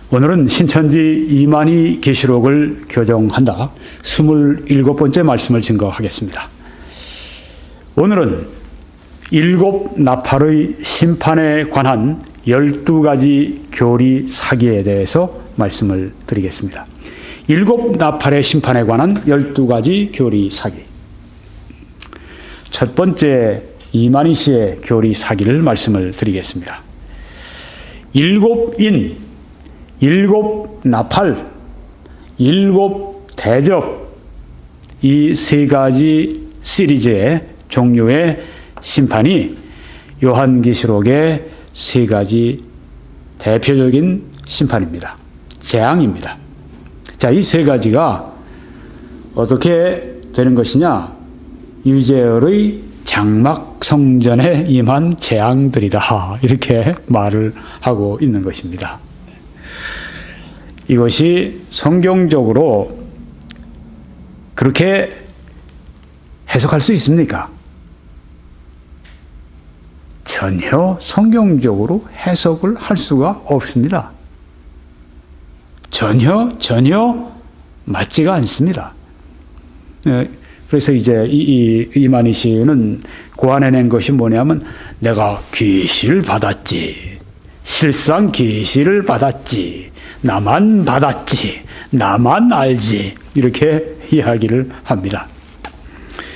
오늘은 신천지 이만희 계시록을 교정한다 27번째 말씀을 증거하겠습니다. 오늘은 일곱 나팔의 심판에 관한 12가지 교리 사기에 대해서 말씀을 드리겠습니다. 일곱 나팔의 심판에 관한 12가지 교리 사기. 첫 번째 이만희 씨의 교리 사기를 말씀을 드리겠습니다. 일곱 인, 일곱 나팔, 일곱 대접, 이 세 가지 시리즈의 종류의 심판이 요한계시록의 세 가지 대표적인 심판입니다. 재앙입니다. 자, 이 세 가지가 어떻게 되는 것이냐? 유재열의 장막 성전에 임한 재앙들이다. 이렇게 말을 하고 있는 것입니다. 이것이 성경적으로 그렇게 해석할 수 있습니까? 전혀 성경적으로 해석을 할 수가 없습니다. 전혀 맞지가 않습니다. 그래서 이제 이만희 씨는 고안해낸 것이 뭐냐면 내가 계시를 받았지. 실상 계시를 받았지. 나만 받았지. 나만 알지. 이렇게 이야기를 합니다.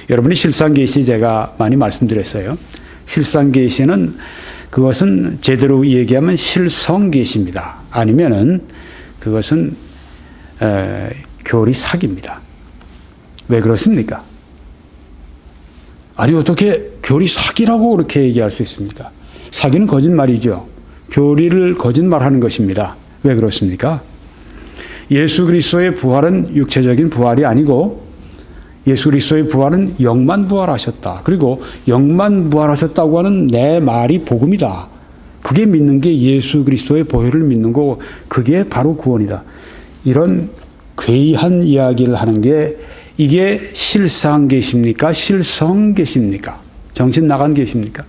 여러분이 실상 계시 제가 많이 말씀드렸어요. 실상 계시는 그것은 제대로 얘기하면 실성 계시입니다. 아니면은 그것은 교리 사기입니다. 왜 그렇습니까? 아니 어떻게 교리 사기라고 그렇게 얘기할 수 있습니까? 사기는 거짓말이죠. 교리를 거짓말하는 것입니다. 왜 그렇습니까? 예수 그리스도의 부활은 육체적인 부활이 아니고 예수 그리스도의 부활은 영만 부활하셨다. 그리고 영만 부활하셨다고 하는 내 말이 복음이다. 그게 믿는 게 예수 그리스도의 보혈을 믿는 거고 그게 바로 구원이다. 이런 괴이한 이야기를 하는 게 이게 실상 계십니까? 실성 계십니까? 정신 나간 계십니까?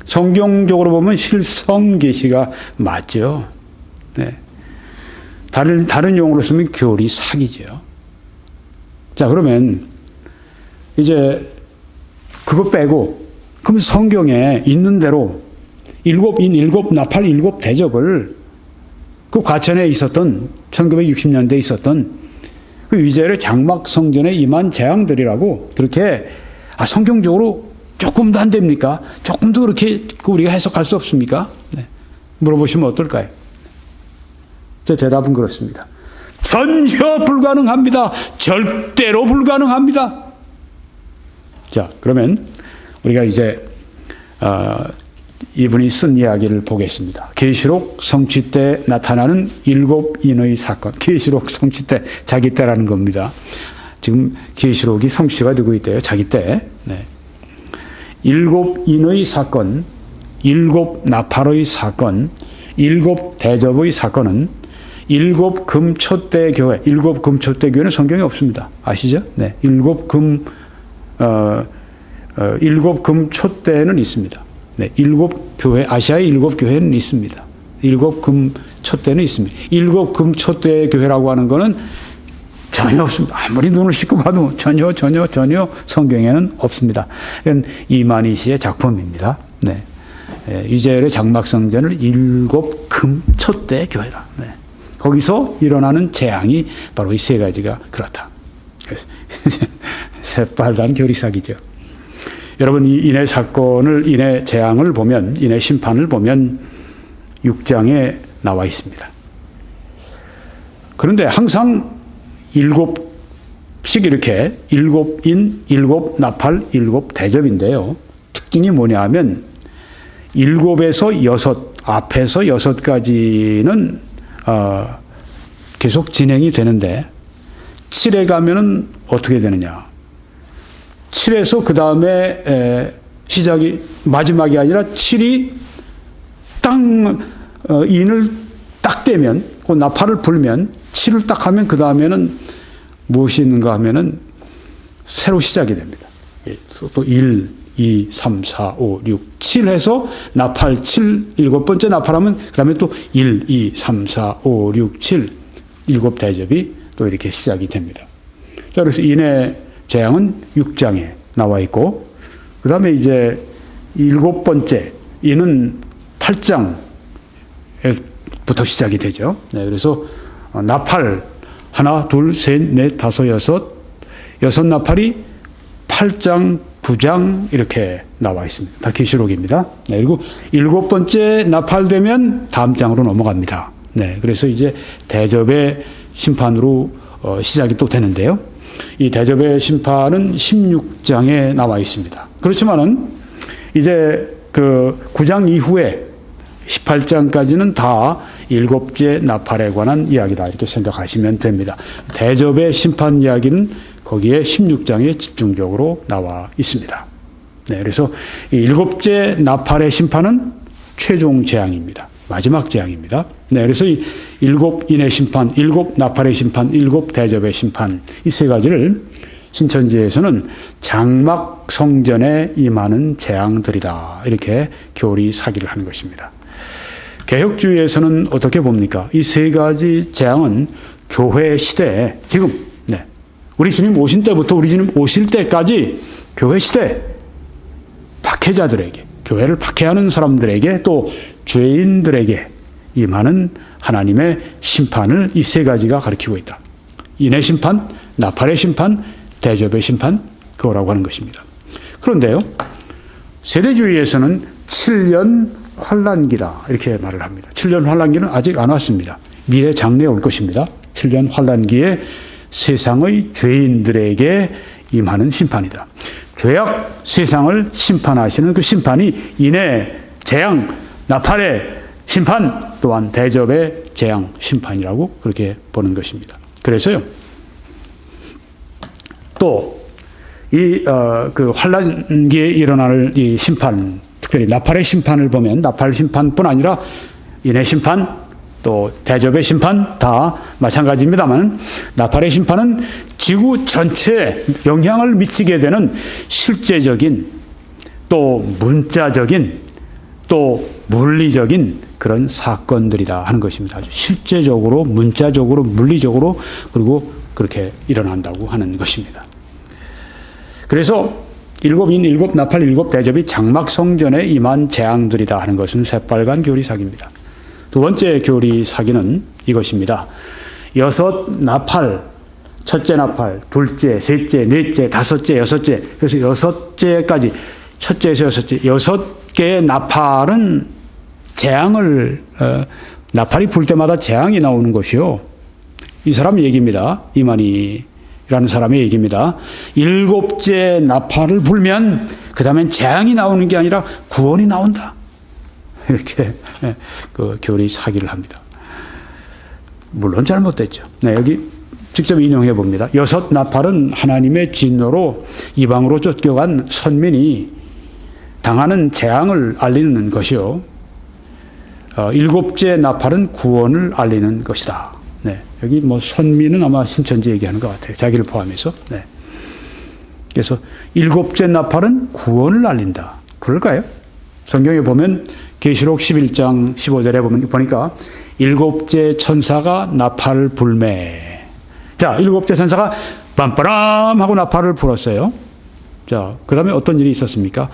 성경적으로 보면 실성 계시가 맞죠. 네. 다른 용어로 쓰면 교리 사기죠. 자, 그러면 이제 그거 빼고 그럼 성경에 있는 대로 일곱 인, 일곱 나팔, 일곱 대접을 그 과천에 있었던 1960년대에 있었던 그 위재열의 장막 성전에 임한 재앙들이라고 그렇게 성경적으로 조금도 안 됩니까? 조금도 그렇게 우리가 해석할 수 없습니까? 네. 물어보시면 어떨까요? 제 대답은 그렇습니다. 전혀 불가능합니다. 절대로 불가능합니다. 자, 그러면 우리가 이제 이분이 쓴 이야기를 보겠습니다. 계시록 성취 때 나타나는 일곱 인의 사건. 계시록 성취 때, 자기 때라는 겁니다. 지금 계시록이 성취가 되고 있대요. 자기 때. 네. 일곱 인의 사건, 일곱 나팔의 사건, 일곱 대접의 사건은 일곱 금 촛대 교회, 일곱 금 촛대 교회는 성경에 없습니다. 아시죠? 네. 일곱 금 촛대는 있습니다. 네. 일곱 교회, 아시아의 일곱 교회는 있습니다. 일곱 금 촛대는 있습니다. 일곱 금 촛대 교회라고 하는 거는 전혀 없습니다. 아무리 눈을 씻고 봐도 전혀 성경에는 없습니다. 이건 이만희 씨의 작품입니다. 네. 유재열의 장막성전을 일곱 금 촛대 교회라. 네. 거기서 일어나는 재앙이 바로 이 세 가지가 그렇다. 새빨간 교리사기죠. 여러분, 이 인의 사건을, 인의 재앙을 보면, 인의 심판을 보면 6장에 나와 있습니다. 그런데 항상 일곱씩 이렇게 일곱 인, 일곱 나팔, 일곱 대접인데요. 특징이 뭐냐 하면 일곱에서 여섯, 앞에서 여섯 가지는 계속 진행이 되는데 7에 가면은 어떻게 되느냐. 7에서 그 다음에 시작이 마지막이 아니라 7이 딱 인을 딱 떼면 그 나팔을 불면 7을 딱 하면 그 다음에는 무엇이 있는가 하면은 새로 시작이 됩니다. 또 1, 2, 3, 4, 5, 6, 7 해서 나팔 7, 일곱 번째 나팔하면 그 다음에 또 1, 2, 3, 4, 5, 6, 7 일곱 대접이 또 이렇게 시작이 됩니다. 자, 그래서 인의 재앙은 6장에 나와 있고 그 다음에 이제 일곱 번째 이는 8장부터 시작이 되죠. 네, 그래서 나팔 하나, 둘, 셋, 넷, 다섯, 여섯 나팔이 8장, 9장 이렇게 나와 있습니다. 다 계시록입니다. 네, 그리고 일곱 번째 나팔 되면 다음 장으로 넘어갑니다. 네, 그래서 이제 대접의 심판으로 시작이 또 되는데요. 이 대접의 심판은 16장에 나와 있습니다. 그렇지만은 이제 그 9장 이후에 18장까지는 다 일곱째 나팔에 관한 이야기다 이렇게 생각하시면 됩니다. 대접의 심판 이야기는 거기에 16장에 집중적으로 나와 있습니다. 네, 그래서 이 일곱째 나팔의 심판은 최종 재앙입니다. 마지막 재앙입니다. 네, 그래서 이 일곱 인의 심판, 일곱 나팔의 심판, 일곱 대접의 심판 이 세 가지를 신천지에서는 장막 성전에 임하는 재앙들이다 이렇게 교리 사기를 하는 것입니다. 개혁주의에서는 어떻게 봅니까? 이 세 가지 재앙은 교회 시대에 지금 우리 주님 오신 때부터 우리 주님 오실 때까지 교회 시대 박해자들에게 교회를 박해하는 사람들에게 또 죄인들에게 임하는 하나님의 심판을 이 세 가지가 가리키고 있다. 인의 심판, 나팔의 심판, 대접의 심판 그거라고 하는 것입니다. 그런데요. 세대주의에서는 7년 환란기다 이렇게 말을 합니다. 7년 환란기는 아직 안 왔습니다. 미래 장래에 올 것입니다. 7년 환란기에 세상의 죄인들에게 임하는 심판이다. 죄악 세상을 심판하시는 그 심판이 인의 재앙, 나팔의 심판 또한 대접의 재앙, 심판이라고 그렇게 보는 것입니다. 그래서요. 또 그 환란기에 일어날 이 심판, 특별히 나팔의 심판을 보면 나팔 심판뿐 아니라 인의 심판, 또 대접의 심판 다 마찬가지입니다만 나팔의 심판은 지구 전체에 영향을 미치게 되는 실제적인 또 문자적인 또 물리적인 그런 사건들이다 하는 것입니다. 아주 실제적으로 문자적으로 물리적으로 그리고 그렇게 일어난다고 하는 것입니다. 그래서 일곱 인, 일곱 나팔, 일곱 대접이 장막 성전에 임한 재앙들이다 하는 것은 새빨간 교리 사기입니다. 두 번째 교리 사기는 이것입니다. 여섯 나팔, 첫째 나팔, 둘째, 셋째, 넷째, 다섯째, 여섯째, 그래서 여섯째까지, 첫째에서 여섯째, 여섯 개의 나팔은 재앙을, 나팔이 불 때마다 재앙이 나오는 것이요. 이 사람 얘기입니다. 이만희라는 사람의 얘기입니다. 일곱째 나팔을 불면 그 다음엔 재앙이 나오는 게 아니라 구원이 나온다. 이렇게 그 교리 사기를 합니다. 물론 잘못됐죠. 네, 여기 직접 인용해 봅니다. 여섯 나팔은 하나님의 진노로 이방으로 쫓겨간 선민이 당하는 재앙을 알리는 것이요. 일곱째 나팔은 구원을 알리는 것이다. 네, 여기 뭐 선민은 아마 신천지 얘기하는 것 같아요. 자기를 포함해서. 네. 그래서 일곱째 나팔은 구원을 알린다. 그럴까요? 성경에 보면 계시록 11장 15절에 보니까 일곱째 천사가 나팔을 불매. 자, 일곱째 천사가 빰빠람 하고 나팔을 불었어요. 자, 그 다음에 어떤 일이 있었습니까?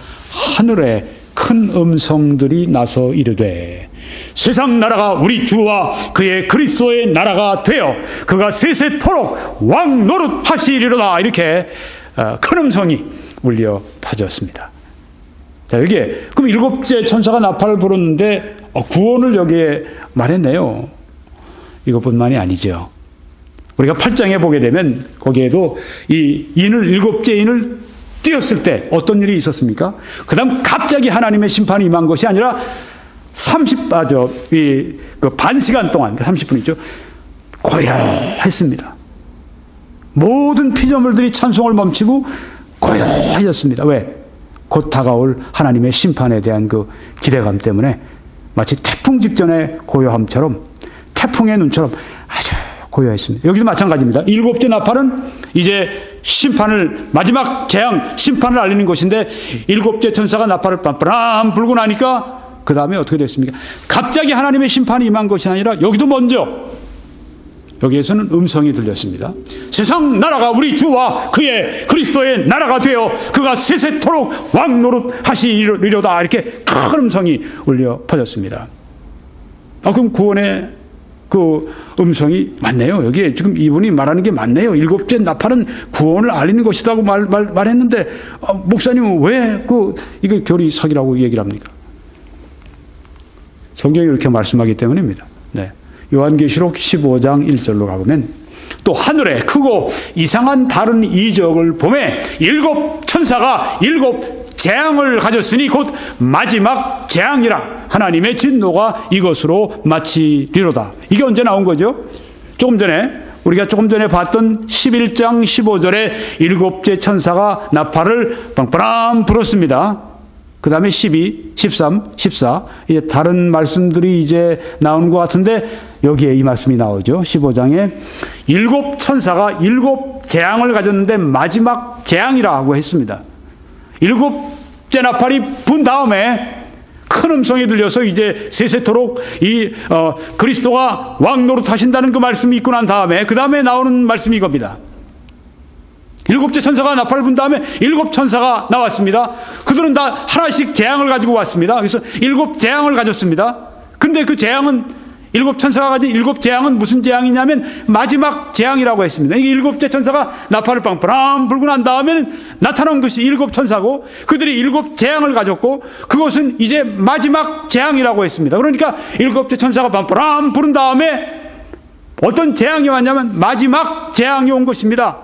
하늘에 큰 음성들이 나서 이르되 세상 나라가 우리 주와 그의 그리스도의 나라가 되어 그가 세세토록 왕 노릇하시리로다. 이렇게 큰 음성이 울려 퍼졌습니다. 자, 여기에 그럼 일곱째 천사가 나팔을 불었는데 구원을 여기에 말했네요. 이것뿐만이 아니죠. 우리가 8장에 보게 되면 거기에도 이 인을 일곱째 인을 띄었을 때 어떤 일이 있었습니까? 그 다음 갑자기 하나님의 심판이 임한 것이 아니라 반 시간 동안 30분 있죠. 고요했습니다. 모든 피조물들이 찬송을 멈추고 고요해졌습니다. 왜? 곧 다가올 하나님의 심판에 대한 그 기대감 때문에 마치 태풍 직전의 고요함처럼 태풍의 눈처럼 아주 고요했습니다. 여기도 마찬가지입니다. 일곱째 나팔은 이제 심판을, 마지막 재앙, 심판을 알리는 것인데, 일곱째 천사가 나팔을 빰빰 불고 나니까 그 다음에 어떻게 됐습니까? 갑자기 하나님의 심판이 임한 것이 아니라 여기도 먼저, 여기에서는 음성이 들렸습니다. 세상 나라가 우리 주와 그의 그리스도의 나라가 되어 그가 세세토록 왕노릇 하시리로다. 이렇게 큰 음성이 울려 퍼졌습니다. 그럼 구원의 그 음성이 맞네요. 여기에 지금 이분이 말하는 게 맞네요. 일곱째 나팔은 구원을 알리는 것이라고 말했는데, 목사님은 왜 이거 교리사기라고 얘기를 합니까? 성경이 이렇게 말씀하기 때문입니다. 네. 요한계시록 15장 1절로 가보면, 또 하늘에 크고 이상한 다른 이적을 보매 일곱 천사가 일곱 재앙을 가졌으니 곧 마지막 재앙이라 하나님의 진노가 이것으로 마치리로다. 이게 언제 나온 거죠? 우리가 조금 전에 봤던 11장 15절에 일곱째 천사가 나팔을 빵빵 불었습니다. 그 다음에 12, 13, 14 이제 다른 말씀들이 이제 나오는 것 같은데, 여기에 이 말씀이 나오죠. 15장에 일곱 천사가 일곱 재앙을 가졌는데 마지막 재앙이라고 했습니다. 일곱째 나팔이 분 다음에 큰 음성이 들려서 이제 세세토록 그리스도가 왕노릇 하신다는 그 말씀이 있고 난 다음에, 그 다음에 나오는 말씀이 이겁니다. 일곱째 천사가 나팔을 분 다음에 일곱 천사가 나왔습니다. 그들은 다 하나씩 재앙을 가지고 왔습니다. 그래서 일곱 재앙을 가졌습니다. 근데 그 재앙은, 일곱 천사가 가진 일곱 재앙은 무슨 재앙이냐면 마지막 재앙이라고 했습니다. 이게 일곱째 천사가 나팔을 빵빵 불고 난 다음에는 나타난 것이 일곱 천사고, 그들이 일곱 재앙을 가졌고, 그것은 이제 마지막 재앙이라고 했습니다. 그러니까 일곱째 천사가 빵빵 부른 다음에 어떤 재앙이 왔냐면 마지막 재앙이 온 것입니다.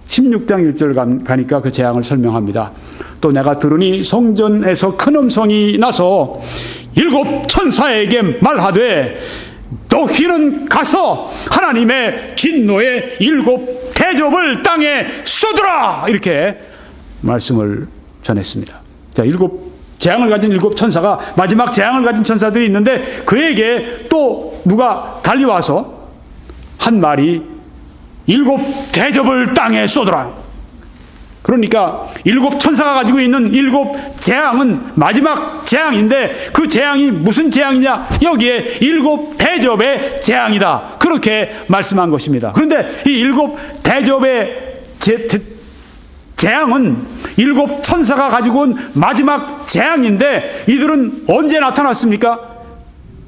16장 1절 가니까 그 재앙을 설명합니다. 또 내가 들으니 성전에서 큰 음성이 나서 일곱 천사에게 말하되 너희는 가서 하나님의 진노의 일곱 대접을 땅에 쏟으라, 이렇게 말씀을 전했습니다. 자, 일곱 재앙을 가진 일곱 천사가, 마지막 재앙을 가진 천사들이 있는데, 그에게 또 누가 달려와서 한 말이 일곱 대접을 땅에 쏟으라. 그러니까 일곱 천사가 가지고 있는 일곱 재앙은 마지막 재앙인데, 그 재앙이 무슨 재앙이냐? 여기에 일곱 대접의 재앙이다. 그렇게 말씀한 것입니다. 그런데 이 일곱 대접의 재앙은 일곱 천사가 가지고 온 마지막 재앙인데, 이들은 언제 나타났습니까?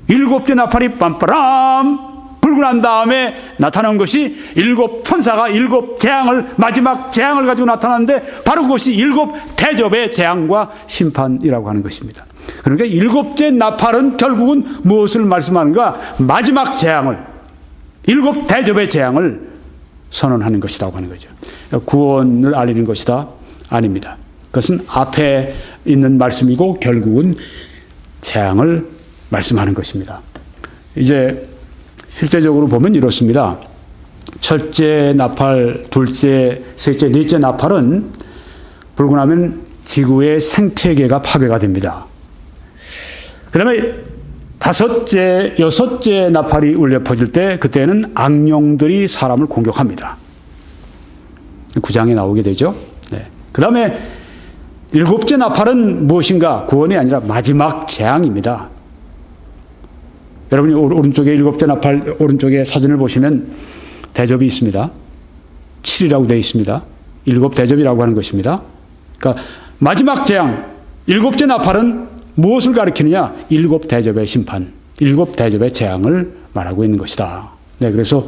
일곱째 나팔이 빰빠람 불고 난 다음에 나타난 것이 일곱 천사가 일곱 재앙을, 마지막 재앙을 가지고 나타났는데, 바로 그것이 일곱 대접의 재앙과 심판이라고 하는 것입니다. 그러니까 일곱째 나팔은 결국은 무엇을 말씀하는가? 마지막 재앙을, 일곱 대접의 재앙을 선언하는 것이라고 하는 거죠. 구원을 알리는 것이다? 아닙니다. 그것은 앞에 있는 말씀이고 결국은 재앙을 말씀하는 것입니다. 이제 실제적으로 보면 이렇습니다. 첫째 나팔, 둘째, 셋째, 넷째 나팔은 불고 나면 지구의 생태계가 파괴가 됩니다. 그 다음에 다섯째, 여섯째 나팔이 울려 퍼질 때, 그때는 악령들이 사람을 공격합니다. 9장에 나오게 되죠. 네. 그 다음에 일곱째 나팔은 무엇인가? 구원이 아니라 마지막 재앙입니다. 여러분이 오른쪽에 일곱째 나팔, 오른쪽에 사진을 보시면 대접이 있습니다. 7이라고 되어 있습니다. 일곱 대접이라고 하는 것입니다. 그러니까 마지막 재앙, 일곱째 나팔은 무엇을 가리키느냐? 일곱 대접의 심판, 일곱 대접의 재앙을 말하고 있는 것이다. 네, 그래서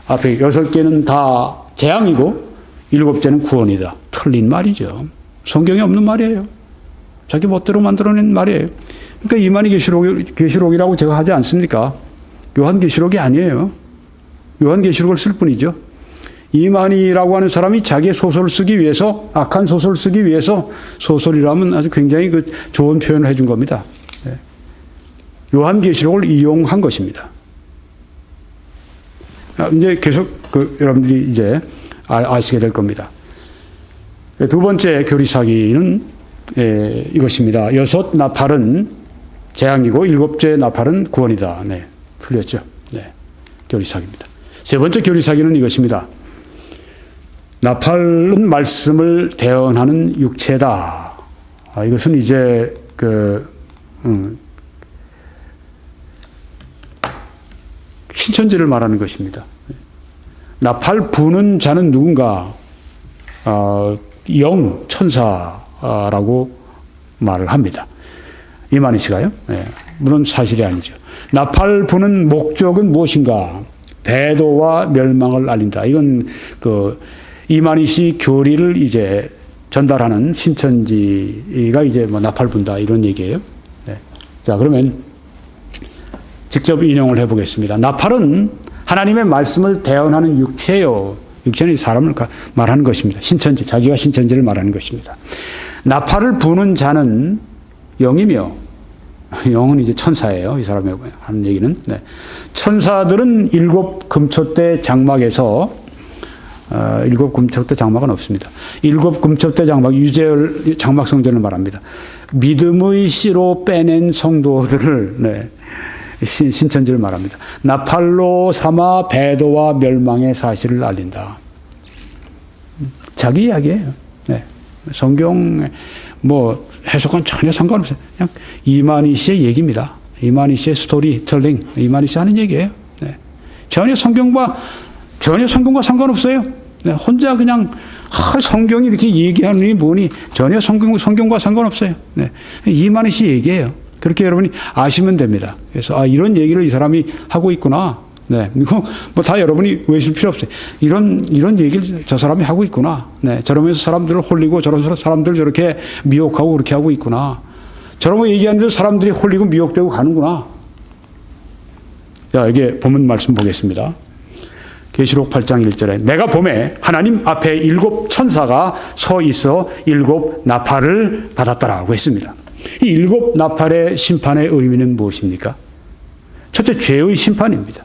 앞에 6개는 다 재앙이고 7개는 구원이다. 틀린 말이죠. 성경에 없는 말이에요. 자기 멋대로 만들어낸 말이에요. 그러니까 이만희 계시록이라고 제가 하지 않습니까? 요한계시록이 아니에요. 요한계시록을 쓸 뿐이죠. 이만희라고 하는 사람이 자기의 소설을 쓰기 위해서, 악한 소설을 쓰기 위해서, 소설이라면 아주 굉장히 좋은 표현을 해준 겁니다. 네. 요한계시록을 이용한 것입니다. 이제 계속 여러분들이 이제 아시게 될 겁니다. 두 번째 교리사기는 이것입니다. 여섯 나팔은 재앙이고 일곱째 나팔은 구원이다. 네, 틀렸죠. 네, 교리사기입니다. 세 번째 교리사기는 이것입니다. 나팔은 말씀을 대언하는 육체다. 이것은 이제 신천지를 말하는 것입니다. 나팔 부는 자는 누군가? 영, 천사라고 말을 합니다. 이만희 씨가요? 네, 물론 사실이 아니죠. 나팔 부는 목적은 무엇인가? 배도와 멸망을 알린다. 이건 이만희 씨 교리를 이제 전달하는 신천지가 이제 뭐 나팔 분다 이런 얘기예요. 네. 자, 그러면 직접 인용을 해보겠습니다. 나팔은 하나님의 말씀을 대언하는 육체요. 육체는 사람을 말하는 것입니다. 신천지, 자기가 신천지를 말하는 것입니다. 나팔을 부는 자는 영이며, 영은 이제 천사예요. 이 사람이 하는 얘기는. 네. 천사들은 일곱 금초대 장막에서, 일곱 금초대 장막은 없습니다. 일곱 금초대 장막, 유재열 장막 성전을 말합니다. 믿음의 씨로 빼낸 성도들을, 네. 신천지를 말합니다. 나팔로 삼아 배도와 멸망의 사실을 알린다. 자기 이야기예요. 네. 성경 뭐 해석은 전혀 상관없어요. 그냥 이만희 씨의 얘기입니다. 이만희 씨의 스토리텔링, 이만희 씨 하는 얘기예요. 네. 전혀 성경과 상관없어요. 네. 혼자 그냥 성경이 이렇게 얘기하는 게 뭐니 전혀 성경과 상관없어요. 네. 이만희 씨 얘기예요. 그렇게 여러분이 아시면 됩니다. 그래서 이런 얘기를 이 사람이 하고 있구나. 네, 이거 뭐 다 여러분이 외실 필요 없어요. 이런 얘기를 저 사람이 하고 있구나. 네, 저러면서 사람들을 홀리고 저런 사람들 저렇게 미혹하고 그렇게 하고 있구나. 저런 거 얘기하는데 사람들이 홀리고 미혹되고 가는구나. 자, 이게 본문 말씀 보겠습니다. 계시록 8장 1절에 내가 봄에 하나님 앞에 일곱 천사가 서 있어 일곱 나팔을 받았더라고 했습니다. 이 일곱 나팔의 심판의 의미는 무엇입니까? 첫째, 죄의 심판입니다.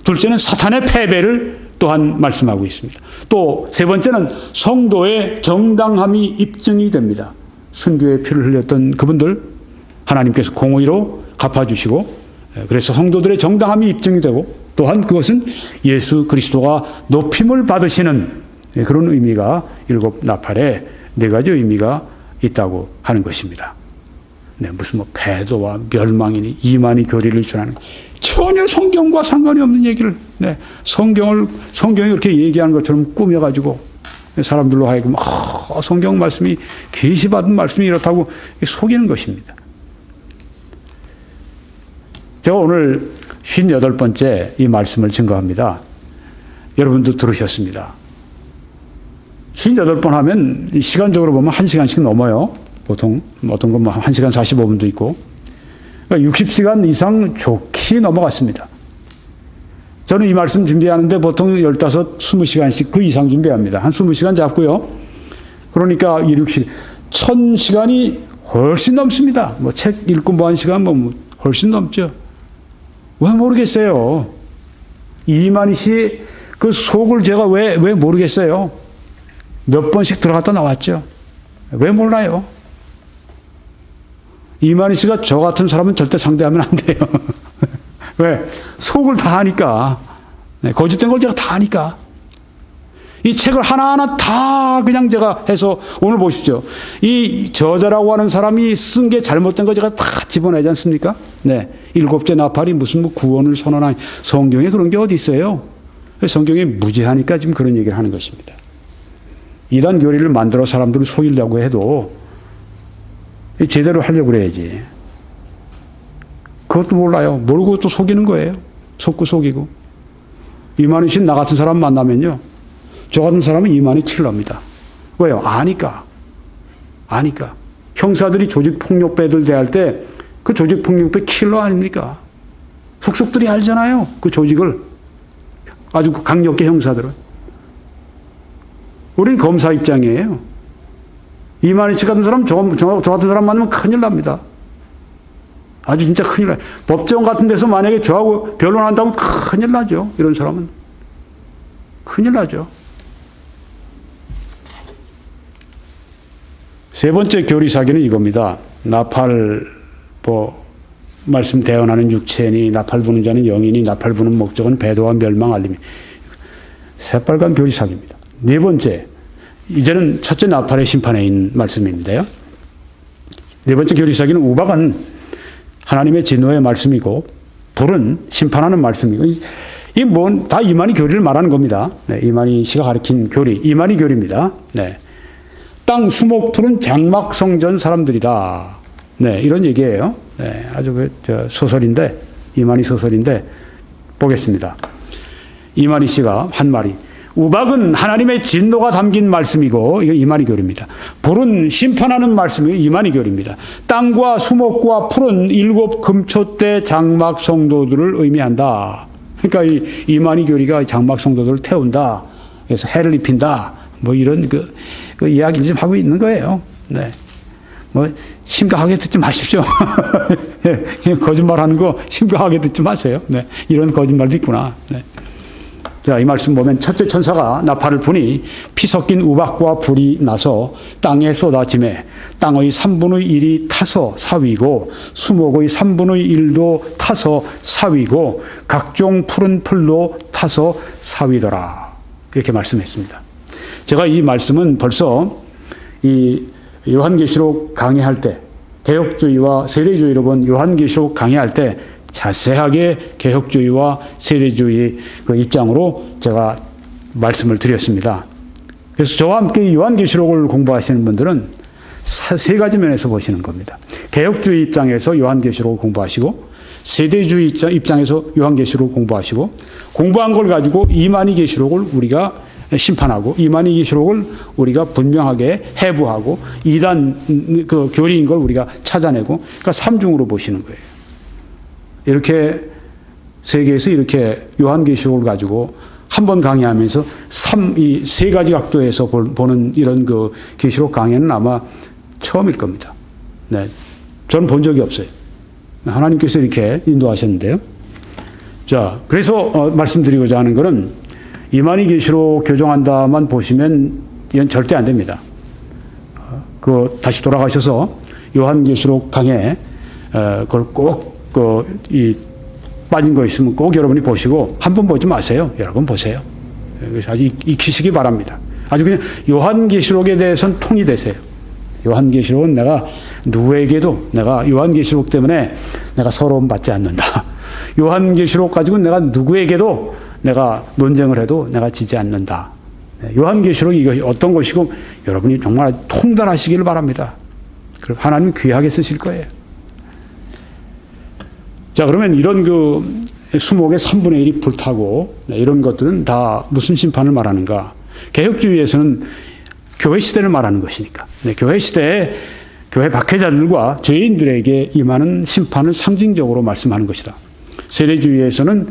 둘째는 사탄의 패배를 또한 말씀하고 있습니다. 또 세 번째는 성도의 정당함이 입증이 됩니다. 순교의 피를 흘렸던 그분들 하나님께서 공의로 갚아주시고, 그래서 성도들의 정당함이 입증이 되고, 또한 그것은 예수 그리스도가 높임을 받으시는 그런 의미가 일곱 나팔에 네 가지 의미가 있다고 하는 것입니다. 네, 무슨 뭐 배도와 멸망이니 이만희 교리를 전하는 전혀 성경과 상관이 없는 얘기를, 네, 성경이 그렇게 얘기하는 것처럼 꾸며가지고 사람들로 하여금 성경 말씀이 계시받은 말씀이 이렇다고 속이는 것입니다. 제가 오늘 58번째 이 말씀을 증거합니다. 여러분도 들으셨습니다. 58번 하면 시간적으로 보면 1시간씩 넘어요. 보통 어떤 건 뭐 1시간 45분도 있고, 그러니까 60시간 이상 좋게 넘어갔습니다. 저는 이 말씀 준비하는데 보통 15, 20시간씩 그 이상 준비합니다. 한 20시간 잡고요. 그러니까 1000시간이 훨씬 넘습니다. 뭐 책 읽고 뭐 한 시간 뭐 훨씬 넘죠. 왜 모르겠어요. 이만희 씨 그 속을 제가 왜 모르겠어요. 몇 번씩 들어갔다 나왔죠. 왜 몰라요? 이만희 씨가 저 같은 사람은 절대 상대하면 안 돼요. 왜? 속을 다 아니까. 네, 거짓된 걸 제가 다 아니까. 이 책을 하나하나 다 그냥 제가 해서 오늘 보십시오. 이 저자라고 하는 사람이 쓴 게 잘못된 거 제가 다 집어내지 않습니까? 네. 일곱째 나팔이 무슨 뭐 구원을 선언하니 성경에 그런 게 어디 있어요? 성경이 무지하니까 지금 그런 얘기를 하는 것입니다. 이단 교리를 만들어 사람들을 속이려고 해도 제대로 하려고 그래야지. 그것도 몰라요. 모르고 또 속이는 거예요. 속고 속이고. 이만희 씨 나 같은 사람 만나면요, 저 같은 사람은 이만희 킬러입니다. 왜요? 아니까. 형사들이 조직폭력배들 대할 때 그 조직폭력배 킬러 아닙니까? 속속들이 알잖아요. 그 조직을. 아주 강력계 형사들은. 우린 검사 입장이에요. 이만희 씨 같은 사람, 저 같은 사람 만나면 큰일 납니다. 아주 진짜 큰일 나요. 법정 같은 데서 만약에 저하고 변론한다면 큰일 나죠. 이런 사람은. 큰일 나죠. 세 번째 교리 사기는 이겁니다. 나팔, 말씀 대언하는 육체니, 나팔 부는 자는 영이니, 나팔 부는 목적은 배도와 멸망 알림이. 새빨간 교리 사기입니다. 네 번째, 이제는 첫째 나팔의 심판에 있는 말씀인데요. 네 번째 교리사기는 우박은 하나님의 진노의 말씀이고 불은 심판하는 말씀이고, 이 뭔 다 이만희 교리를 말하는 겁니다. 네, 이만희 씨가 가르친 교리, 이만희 교리입니다. 네. 땅, 수목, 풀은 장막 성전 사람들이다. 네, 이런 얘기예요. 네, 아주 소설인데, 이만희 소설인데 보겠습니다. 이만희 씨가 한 말이, 우박은 하나님의 진노가 담긴 말씀이고, 이거 이만희 교리입니다. 불은 심판하는 말씀이고, 이만희 교리입니다. 땅과 수목과 풀은 7 금초대 장막 성도들을 의미한다. 그러니까 이만희 교리가 장막 성도들을 태운다. 그래서 해를 입힌다. 뭐 이런 그 이야기를 좀 하고 있는 거예요. 네. 뭐 심각하게 듣지 마십시오. 거짓말하는 거 심각하게 듣지 마세요. 네. 이런 거짓말도 있구나. 네. 자, 이 말씀 보면 첫째 천사가 나팔을 부니 피 섞인 우박과 불이 나서 땅에 쏟아지매 땅의 3분의 1이 타서 사위고 수목의 3분의 1도 타서 사위고 각종 푸른 풀도 타서 사위더라. 이렇게 말씀했습니다. 제가 이 말씀은 벌써 이 요한계시록 강의할 때, 개혁주의와 세대주의로 본 요한계시록 강의할 때 자세하게 개혁주의와 세대주의 그 입장으로 제가 말씀을 드렸습니다. 그래서 저와 함께 요한계시록을 공부하시는 분들은 세 가지 면에서 보시는 겁니다. 개혁주의 입장에서 요한계시록을 공부하시고, 세대주의 입장에서 요한계시록을 공부하시고, 공부한 걸 가지고 이만희 계시록을 우리가 심판하고, 이만희 계시록을 우리가 분명하게 해부하고, 이단 그 교리인 걸 우리가 찾아내고, 그러니까 삼중으로 보시는 거예요. 이렇게 세계에서 이렇게 요한계시록을 가지고 한 번 강의하면서 이 세 가지 각도에서 보는 이런 그 계시록 강의는 아마 처음일 겁니다. 네, 저는 본 적이 없어요. 하나님께서 이렇게 인도하셨는데요. 자, 그래서 말씀드리고자 하는 것은 이만희 계시록 교정한다만 보시면 이건 절대 안 됩니다. 다시 돌아가셔서 요한계시록 강의 그걸 꼭 빠진 거 있으면 꼭 여러분이 보시고, 한 번 보지 마세요. 여러 번 보세요. 그래서 아주 익히시기 바랍니다. 아주 그냥 요한계시록에 대해서는 통이 되세요. 요한계시록은 내가 누구에게도 내가 요한계시록 때문에 내가 서러움 받지 않는다. 요한계시록 가지고는 내가 누구에게도 내가 논쟁을 해도 내가 지지 않는다. 요한계시록이 이것이 어떤 것이고 여러분이 정말 통달하시기를 바랍니다. 그럼 하나님 귀하게 쓰실 거예요. 자, 그러면 이런 그 수목의 3분의 1이 불타고 이런 것들은 다 무슨 심판을 말하는가? 개혁주의에서는 교회 시대를 말하는 것이니까. 교회 시대에 교회 박해자들과 죄인들에게 임하는 심판을 상징적으로 말씀하는 것이다. 세대주의에서는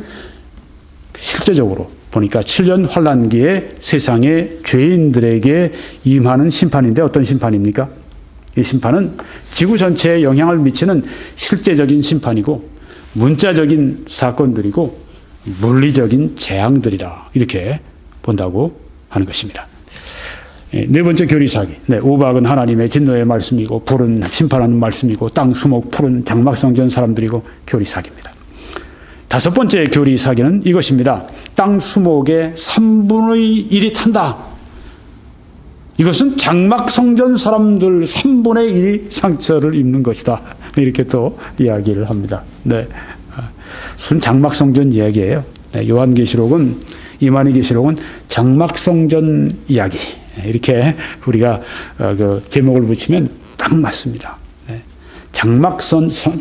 실제적으로 보니까 7년 환란기에 세상의 죄인들에게 임하는 심판인데 어떤 심판입니까? 이 심판은 지구 전체에 영향을 미치는 실제적인 심판이고 문자적인 사건들이고 물리적인 재앙들이다. 이렇게 본다고 하는 것입니다. 네 번째 교리사기. 우박은 하나님의 진노의 말씀이고 불은 심판하는 말씀이고 땅, 수목, 풀은 장막성전 사람들이고 교리사기입니다. 다섯 번째 교리사기는 이것입니다. 땅, 수목의 3분의 1이 탄다. 이것은 장막성전 사람들 3분의 1이 상처를 입는 것이다. 이렇게 또 이야기를 합니다. 네. 순 장막성전 이야기예요. 요한계시록은, 이만희 계시록은 장막성전 이야기. 이렇게 우리가 그 제목을 붙이면 딱 맞습니다. 네.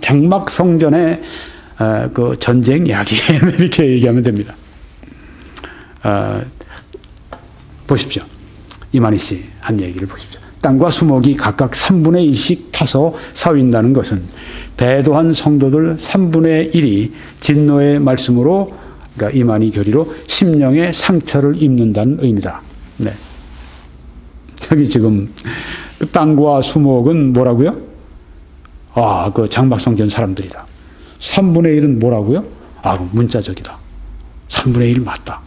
장막성전의 그 전쟁 이야기. 이렇게 얘기하면 됩니다. 보십시오. 이만희 씨 한 얘기를 보십시오. 땅과 수목이 각각 3분의 1씩 타서 사윈다는 것은 배도한 성도들 3분의 1이 진노의 말씀으로, 그러니까 이만희 교리로 심령의 상처를 입는다는 의미다. 네. 여기 지금 땅과 수목은 뭐라고요? 그 장막성전 사람들이다. 3분의 1은 뭐라고요? 문자적이다. 3분의 1 맞다.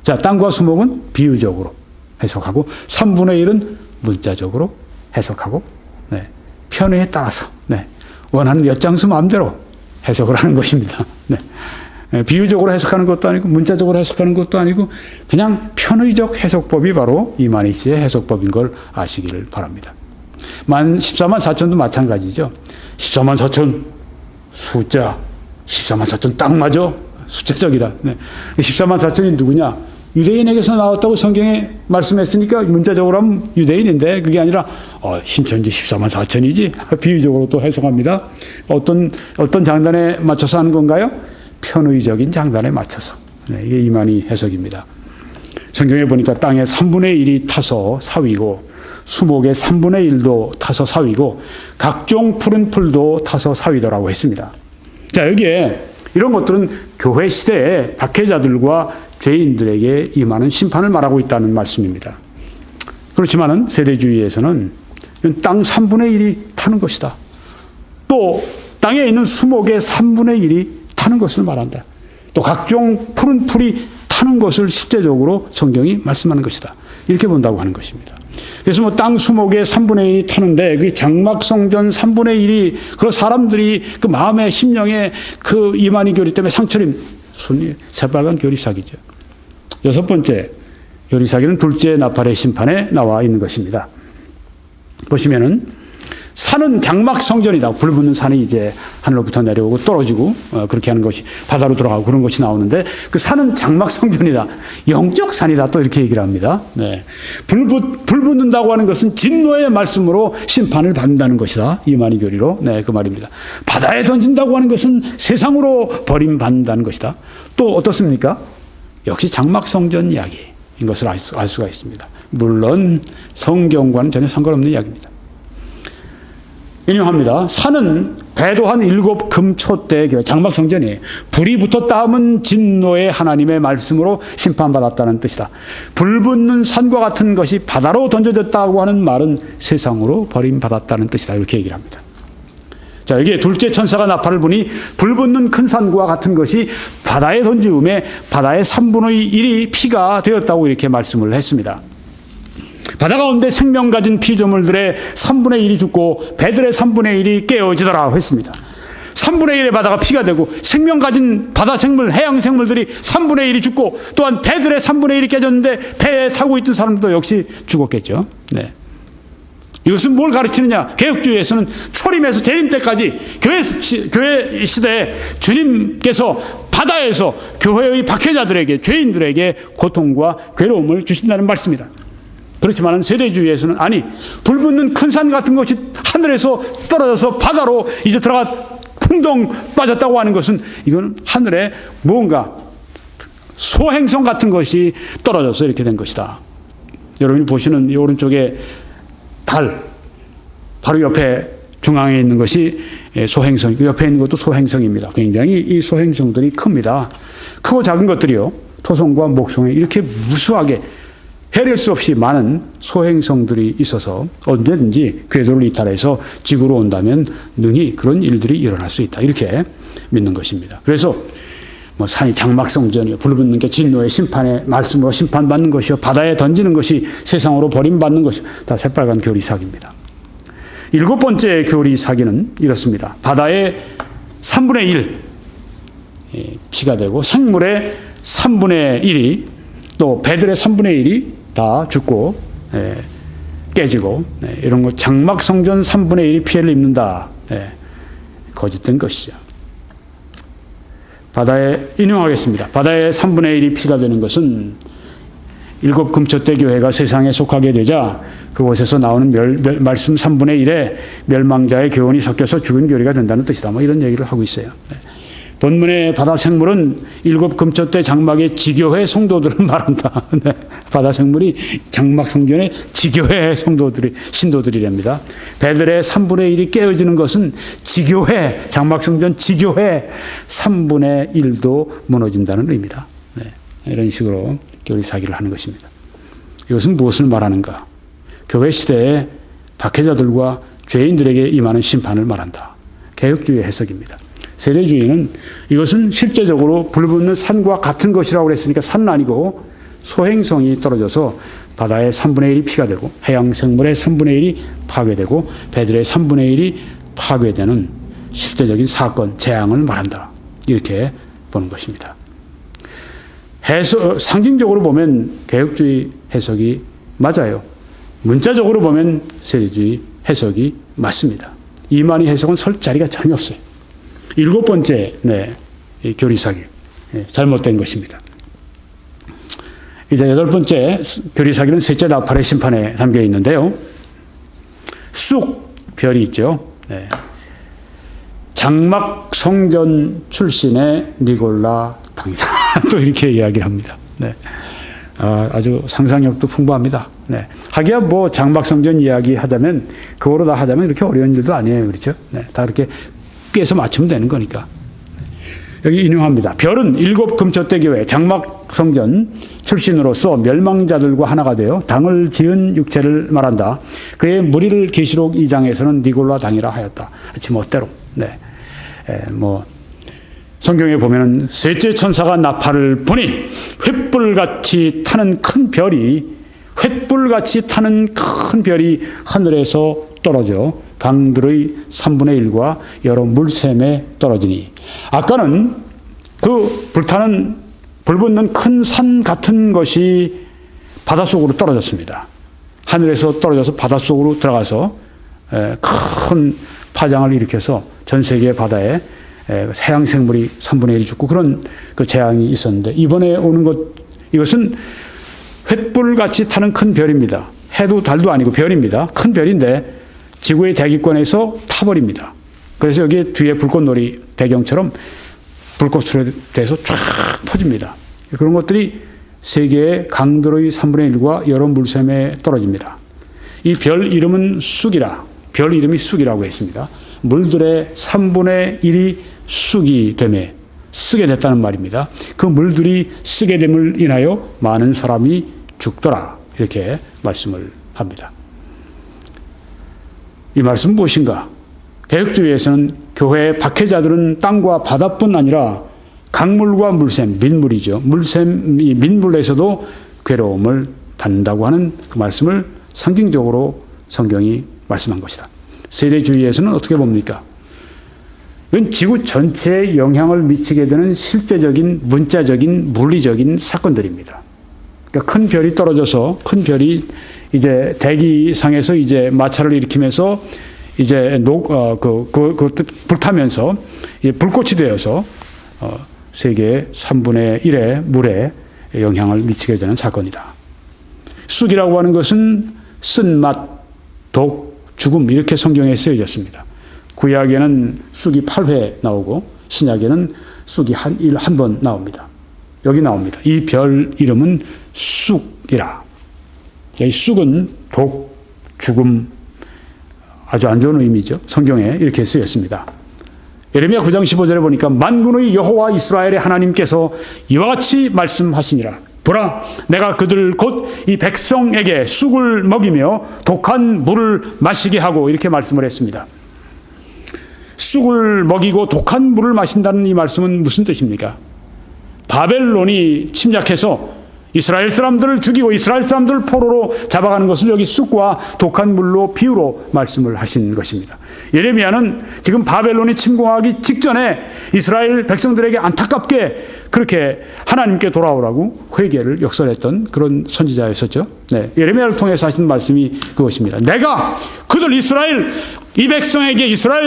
자, 땅과 수목은 비유적으로 해석하고 3분의 1은 문자적으로 해석하고, 네, 편의에 따라서 원하는 엿장수 마음대로 해석을 하는 것입니다. 네. 비유적으로 해석하는 것도 아니고 문자적으로 해석하는 것도 아니고 그냥 편의적 해석법이 바로 이만희 씨의 해석법인 걸 아시기를 바랍니다. 14만 4천도 마찬가지죠. 14만 4천 숫자 14만 4천 딱 맞아. 숫자적이다. 14만 4천이 누구냐? 유대인에게서 나왔다고 성경에 말씀했으니까 문자적으로 하면 유대인인데 그게 아니라 신천지 14만 4천이지 비유적으로 또 해석합니다. 어떤 장단에 맞춰서 하는 건가요? 편의적인 장단에 맞춰서. 이게 이만희 해석입니다. 성경에 보니까 땅의 3분의 1이 타서 사위고 수목의 3분의 1도 타서 사위고 각종 푸른 풀도 타서 사위더라고 했습니다. 자, 여기에 이런 것들은 교회 시대에 박해자들과 죄인들에게 임하는 심판을 말하고 있다는 말씀입니다. 그렇지만은 세대주의에서는 땅 3분의 1이 타는 것이다. 또 땅에 있는 수목의 3분의 1이 타는 것을 말한다. 또 각종 푸른 풀이 타는 것을 실제적으로 성경이 말씀하는 것이다. 이렇게 본다고 하는 것입니다. 그래서 땅 수목의 3분의 1이 타는데 그 장막성전 3분의 1이 그 사람들이 그 마음의 심령의 그 이만희 교리 때문에 상처를 순위 새빨간 교리사기죠. 6번째 교리사기는 둘째 나팔의 심판에 나와 있는 것입니다. 보시면은 산은 장막성전이다. 불 붙는 산이 이제 하늘로부터 내려오고 떨어지고 그렇게 하는 것이 바다로 들어가고 그런 것이 나오는데 그 산은 장막성전이다. 영적 산이다. 또 이렇게 얘기를 합니다. 네. 불 붙는다고 하는 것은 진노의 말씀으로 심판을 받는다는 것이다. 이만희 교리로. 네, 그 말입니다. 바다에 던진다고 하는 것은 세상으로 버림받는다는 것이다. 또 어떻습니까? 역시 장막성전 이야기인 것을 알 수가 있습니다. 물론 성경과는 전혀 상관없는 이야기입니다. 인용합니다. 산은 배도한 7금초대 교회 장막성전이 불이 붙었다 하면 진노의 하나님의 말씀으로 심판받았다는 뜻이다. 불 붙는 산과 같은 것이 바다로 던져졌다고 하는 말은 세상으로 버림받았다는 뜻이다. 이렇게 얘기를 합니다. 자, 여기에 둘째 천사가 나팔을 부니 불 붙는 큰 산과 같은 것이 바다에 던지음에 바다의 3분의 1이 피가 되었다고 이렇게 말씀을 했습니다. 바다 가운데 생명 가진 피조물들의 3분의 1이 죽고 배들의 3분의 1이 깨어지더라 했습니다. 3분의 1의 바다가 피가 되고 생명 가진 바다 생물, 해양 생물들이 3분의 1이 죽고 또한 배들의 3분의 1이 깨졌는데 배에 타고 있던 사람도 역시 죽었겠죠. 네. 이것은 뭘 가르치느냐? 개혁주의에서는 초림에서 재림 때까지 교회 시대에 주님께서 바다에서 교회의 박해자들에게 죄인들에게 고통과 괴로움을 주신다는 말씀이다. 그렇지만 세대주의에서는 아니 불 붙는 큰 산 같은 것이 하늘에서 떨어져서 바다로 이제 들어가 풍덩 빠졌다고 하는 것은 이건 하늘에 뭔가 소행성 같은 것이 떨어져서 이렇게 된 것이다. 여러분이 보시는 이 오른쪽에 달 바로 옆에 중앙에 있는 것이 소행성, 옆에 있는 것도 소행성입니다. 굉장히 이 소행성들이 큽니다. 크고 작은 것들이요 토성과 목성에 이렇게 무수하게 헤아릴 수 없이 많은 소행성들이 있어서 언제든지 궤도를 이탈해서 지구로 온다면 능히 그런 일들이 일어날 수 있다. 이렇게 믿는 것입니다. 그래서 산이 장막성전이요 불 붙는 게 진노의 심판의 말씀으로 심판받는 것이요 바다에 던지는 것이 세상으로 버림받는 것이 다 새빨간 교리사기입니다. 7번째 교리사기는 이렇습니다. 바다의 3분의 1 피가 되고 생물의 3분의 1이 또 배들의 3분의 1이 다 죽고 깨지고 이런 것 장막성전 3분의 1이 피해를 입는다. 거짓된 것이죠. 바다에 인용하겠습니다. 바다의 3분의 1이 피가 되는 것은 7금초대 교회가 세상에 속하게 되자 그곳에서 나오는 말씀 3분의 1에 멸망자의 교훈이 섞여서 죽은 교리가 된다는 뜻이다. 이런 얘기를 하고 있어요. 본문의 바다 생물은 7금초대 장막의 지교회 성도들을 말한다. 바다 생물이 장막 성전의 지교회 신도들이랍니다. 배들의 3분의 1이 깨어지는 것은 지교회, 장막 성전 지교회 3분의 1도 무너진다는 의미다. 이런 식으로 교리 사기를 하는 것입니다. 이것은 무엇을 말하는가? 교회 시대에 박해자들과 죄인들에게 임하는 심판을 말한다. 개혁주의 해석입니다. 세대주의는 이것은 실제적으로 불 붙는 산과 같은 것이라고 그랬으니까 산은 아니고 소행성이 떨어져서 바다의 3분의 1이 피가 되고 해양 생물의 3분의 1이 파괴되고 배들의 3분의 1이 파괴되는 실제적인 사건, 재앙을 말한다. 이렇게 보는 것입니다. 상징적으로 보면 개혁주의 해석이 맞아요. 문자적으로 보면 세대주의 해석이 맞습니다. 이만희 해석은 설 자리가 전혀 없어요. 7번째 이 교리사기 잘못된 것입니다. 이제 8번째 교리사기는 셋째 나팔의 심판에 담겨 있는데요. 쑥 별이 있죠. 장막 성전 출신의 니골라 당이다. 또 이렇게 이야기를 합니다. 아주 상상력도 풍부합니다. 하기야 뭐 장막 성전 이야기 하자면 그거로 다 하자면 이렇게 어려운 일도 아니에요. 그렇죠? 다 이렇게 꿰서 맞추면 되는 거니까. 여기 인용합니다. 별은 7 금초대교회 장막 성전 출신으로서 멸망자들과 하나가 되어 당을 지은 육체를 말한다. 그의 무리를 계시록 2장에서는 니골라 당이라 하였다. 지멋대로. 성경에 보면은 셋째 천사가 나팔을 부니 횃불같이 타는 큰 별이 하늘에서 떨어져 강들의 3분의 1과 여러 물샘에 떨어지니, 아까는 그 불붙는 큰 산 같은 것이 바닷속으로 떨어졌습니다. 하늘에서 떨어져서 바닷속으로 들어가서 큰 파장을 일으켜서 전 세계 바다에 해양 생물이 3분의 1이 죽고 그런 그 재앙이 있었는데, 이번에 오는 이것은 횃불같이 타는 큰 별입니다. 해도 달도 아니고 별입니다. 큰 별인데 지구의 대기권에서 타버립니다. 그래서 여기에 뒤에 불꽃놀이 배경처럼 불꽃으로 돼서 쫙 퍼집니다. 그런 것들이 세계의 강들의 3분의 1과 여러 물샘에 떨어집니다. 이 별 이름은 쑥이라, 별 이름이 쑥이라고 했습니다. 물들의 3분의 1이 쑥이 되매 쓰게 됐다는 말입니다. 그 물들이 쓰게 됨을 인하여 많은 사람이 죽더라, 이렇게 말씀을 합니다. 이 말씀은 무엇인가? 개혁주의에서는 교회의 박해자들은 땅과 바다뿐 아니라 강물과 물샘, 민물이죠. 이 민물에서도 괴로움을 받는다고 하는 그 말씀을 상징적으로 성경이 말씀한 것이다. 세대주의에서는 어떻게 봅니까? 이건 지구 전체에 영향을 미치게 되는 실제적인, 문자적인, 물리적인 사건들입니다. 그러니까 큰 별이 떨어져서, 큰 별이 이제 대기상에서 이제 마찰을 일으키면서 이제 불타면서 불꽃이 되어서 세계의 3분의 1의 물에 영향을 미치게 되는 사건이다. 쑥이라고 하는 것은 쓴맛, 독, 죽음, 이렇게 성경에 쓰여졌습니다. 구약에는 쑥이 8회 나오고 신약에는 쑥이 한 번 나옵니다. 여기 나옵니다. 이 별 이름은 쑥이라. 이 쑥은 독, 죽음, 아주 안 좋은 의미죠. 성경에 이렇게 쓰였습니다. 예레미야 9장 15절에 보니까 만군의 여호와 이스라엘의 하나님께서 이와 같이 말씀하시니라. 보라, 내가 그들 곧 이 백성에게 쑥을 먹이며 독한 물을 마시게 하고, 이렇게 말씀을 했습니다. 쑥을 먹이고 독한 물을 마신다는 이 말씀은 무슨 뜻입니까? 바벨론이 침략해서 이스라엘 사람들을 죽이고 이스라엘 사람들을 포로로 잡아가는 것을 여기 쑥과 독한 물로 비유로 말씀을 하신 것입니다. 예레미야는 지금 바벨론이 침공하기 직전에 이스라엘 백성들에게 안타깝게 그렇게 하나님께 돌아오라고 회개를 역설했던 그런 선지자였었죠. 예레미야를 통해서 하신 말씀이 그것입니다. 내가 그들 이스라엘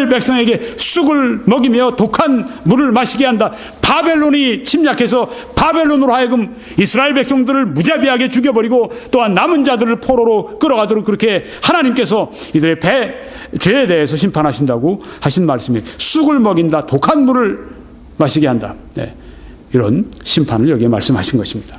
백성에게 쑥을 먹이며 독한 물을 마시게 한다. 바벨론이 침략해서 바벨론으로 하여금 이스라엘 백성들을 무자비하게 죽여버리고 또한 남은 자들을 포로로 끌어가도록 그렇게 하나님께서 이들의 죄에 대해서 심판하신다고 하신 말씀이, 쑥을 먹인다, 독한 물을 마시게 한다. 이런 심판을 여기에 말씀하신 것입니다.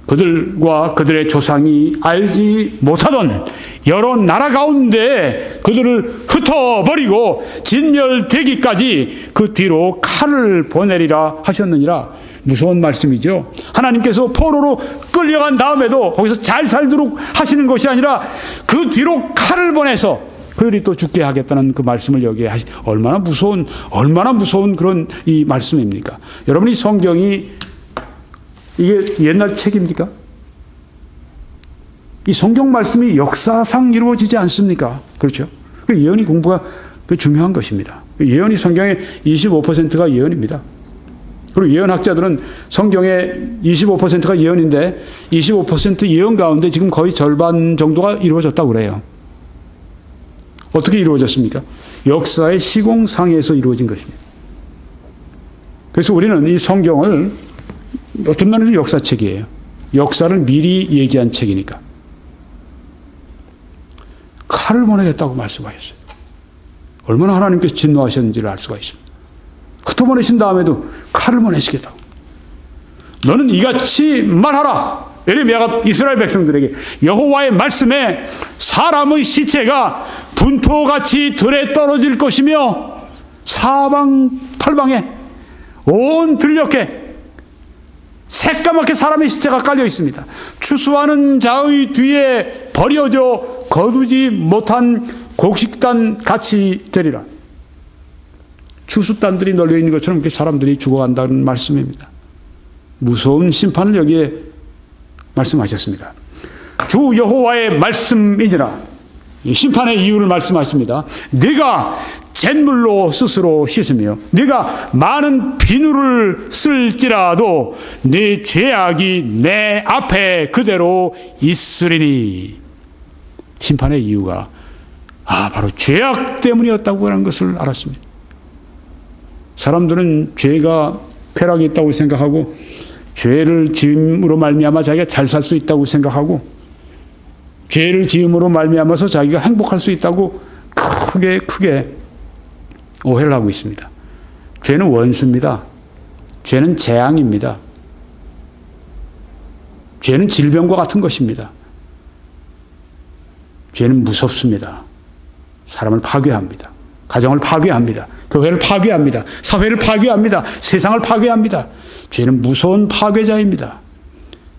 그들과 그들의 조상이 알지 못하던 여러 나라 가운데 그들을 흩어버리고 진멸되기까지 그 뒤로 칼을 보내리라 하셨느니라. 무서운 말씀이죠. 하나님께서 포로로 끌려간 다음에도 거기서 잘 살도록 하시는 것이 아니라 그 뒤로 칼을 보내서 그들이 또 죽게 하겠다는 그 말씀을 여기에 얼마나 무서운 그런 이 말씀입니까? 여러분, 이 성경이 이게 옛날 책입니까? 이 성경 말씀이 역사상 이루어지지 않습니까? 그렇죠? 예언이 공부가 중요한 것입니다. 예언이 성경의 25%가 예언입니다. 그리고 예언학자들은 성경의 25%가 예언인데 25% 예언 가운데 지금 거의 절반 정도가 이루어졌다고 그래요. 어떻게 이루어졌습니까? 역사의 시공상에서 이루어진 것입니다. 그래서 우리는 이 성경을 어떤 면에서 역사책이에요. 역사를 미리 얘기한 책이니까. 칼을 보내겠다고 말씀하셨어요. 얼마나 하나님께서 진노하셨는지를 알 수가 있습니다. 그도 보내신 다음에도 칼을 보내시겠다고. 너는 이같이 말하라. 예레미야가 이스라엘 백성들에게 여호와의 말씀에 사람의 시체가 분토같이 들에 떨어질 것이며 사방팔방에 온 들녘에 새까맣게 사람의 시체가 깔려 있습니다. 추수하는 자의 뒤에 버려져 거두지 못한 곡식단 같이 되리라. 추수단들이 널려 있는 것처럼 이렇게 사람들이 죽어간다는 말씀입니다. 무서운 심판을 여기에 말씀하셨습니다. 주 여호와의 말씀이니라. 심판의 이유를 말씀하십니다. 네가 잿물로 스스로 씻으며 네가 많은 비누를 쓸지라도 네 죄악이 내 앞에 그대로 있으리니. 심판의 이유가 바로 죄악 때문이었다고 하는 것을 알았습니다. 사람들은 죄가 쾌락이 있다고 생각하고 죄를 지음으로 말미암아 자기가 잘 살 수 있다고 생각하고 죄를 지음으로 말미암아서 자기가 행복할 수 있다고 크게 오해를 하고 있습니다. 죄는 원수입니다. 죄는 재앙입니다. 죄는 질병과 같은 것입니다. 죄는 무섭습니다. 사람을 파괴합니다. 가정을 파괴합니다. 교회를 파괴합니다. 사회를 파괴합니다. 세상을 파괴합니다. 죄는 무서운 파괴자입니다.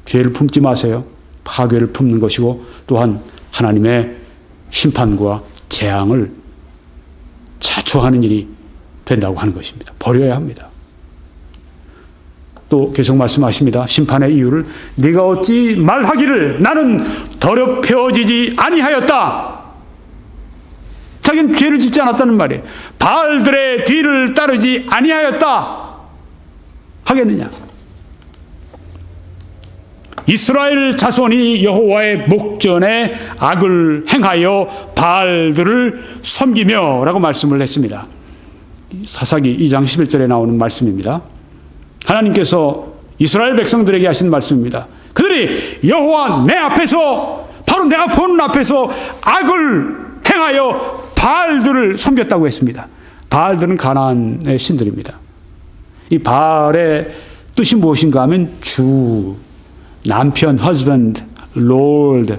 죄를 품지 마세요. 파괴를 품는 것이고 또한 하나님의 심판과 재앙을 자초하는 일이 된다고 하는 것입니다. 버려야 합니다. 또 계속 말씀하십니다. 심판의 이유를 네가 어찌 말하기를 나는 더럽혀지지 아니하였다. 자기는 죄를 짓지 않았다는 말이에요. 바알들의 뒤를 따르지 아니하였다 하겠느냐. 이스라엘 자손이 여호와의 목전에 악을 행하여 바알들을 섬기며 라고 말씀을 했습니다. 사사기 2장 11절에 나오는 말씀입니다. 하나님께서 이스라엘 백성들에게 하신 말씀입니다. 그들이 여호와 내 앞에서 바로 내가 보는 앞에서 악을 행하여 바알들을 섬겼다고 했습니다. 바알들은 가나안의 신들입니다. 이 바알의 뜻이 무엇인가 하면 주, 남편, husband, lord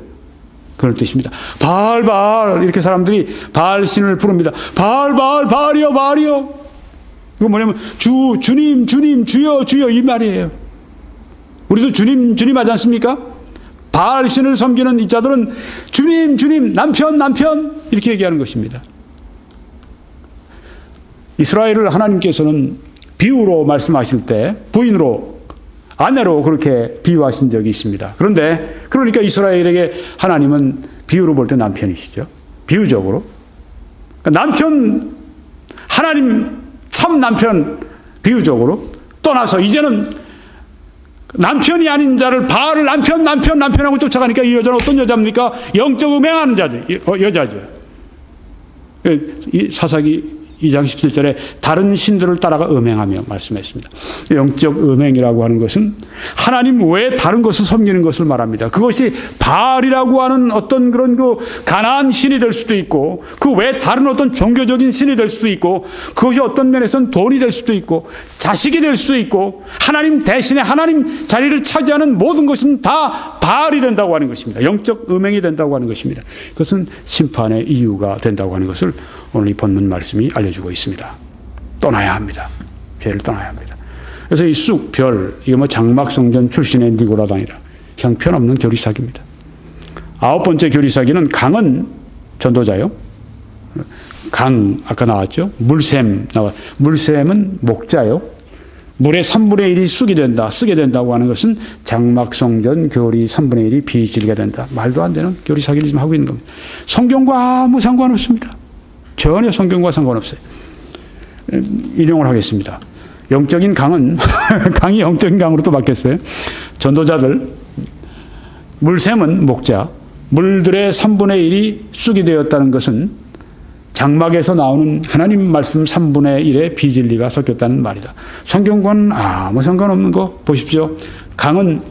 그런 뜻입니다. 바알 바알 이렇게 사람들이 바알 신을 부릅니다. 바알 바알 바알이여 바알이여. 이거 뭐냐면 주님 주여 주여 이 말이에요. 우리도 주님 하지 않습니까? 바알 신을 섬기는 이 자들은 주님 남편 이렇게 얘기하는 것입니다. 이스라엘을 하나님께서는 비유로 말씀하실 때 부인으로 아내로 그렇게 비유하신 적이 있습니다. 그러니까 이스라엘에게 하나님은 비유로 볼 때 남편이시죠. 비유적으로. 남편, 하나님 참 남편 비유적으로 떠나서 이제는 남편이 아닌 자를 바알을 남편하고 쫓아가니까 이 여자는 어떤 여자입니까? 영적 음행하는 여자죠. 이 사사기 2장 17절에 다른 신들을 따라가 음행하며 말씀했습니다. 영적 음행이라고 하는 것은 하나님 외에 다른 것을 섬기는 것을 말합니다. 그것이 바알이라고 하는 어떤 그런 가나안 신이 될 수도 있고 그 외에 다른 어떤 종교적인 신이 될 수도 있고 그것이 어떤 면에서는 돈이 될 수도 있고 자식이 될 수도 있고 하나님 대신에 하나님 자리를 차지하는 모든 것은 다 바알이 된다고 하는 것입니다. 영적 음행이 된다고 하는 것입니다. 그것은 심판의 이유가 된다고 하는 것을 오늘 이 본문 말씀이 알려주고 있습니다. 떠나야 합니다. 죄를 떠나야 합니다. 그래서 이 쑥, 별, 이게 장막성전 출신의 니고라당이다. 형편없는 교리사기입니다. 9번째 교리사기는 강은 전도자요. 강, 아까 나왔죠. 물샘 나와. 물샘은 목자요. 물의 3분의 1이 쑥이 된다. 쓰게 된다고 하는 것은 장막성전 교리 3분의 1이 비질게 된다. 말도 안 되는 교리사기를 지금 하고 있는 겁니다. 성경과 아무 상관없습니다. 전혀 성경과 상관없어요. 인용을 하겠습니다. 영적인 강은 강이 영적인 강으로 또 바뀌었어요. 전도자들, 물샘은 목자, 물들의 3분의 1이 쑥이 되었다는 것은 장막에서 나오는 하나님 말씀 3분의 1의 비진리가 섞였다는 말이다. 성경과는 아무 상관없는 거 보십시오. 강은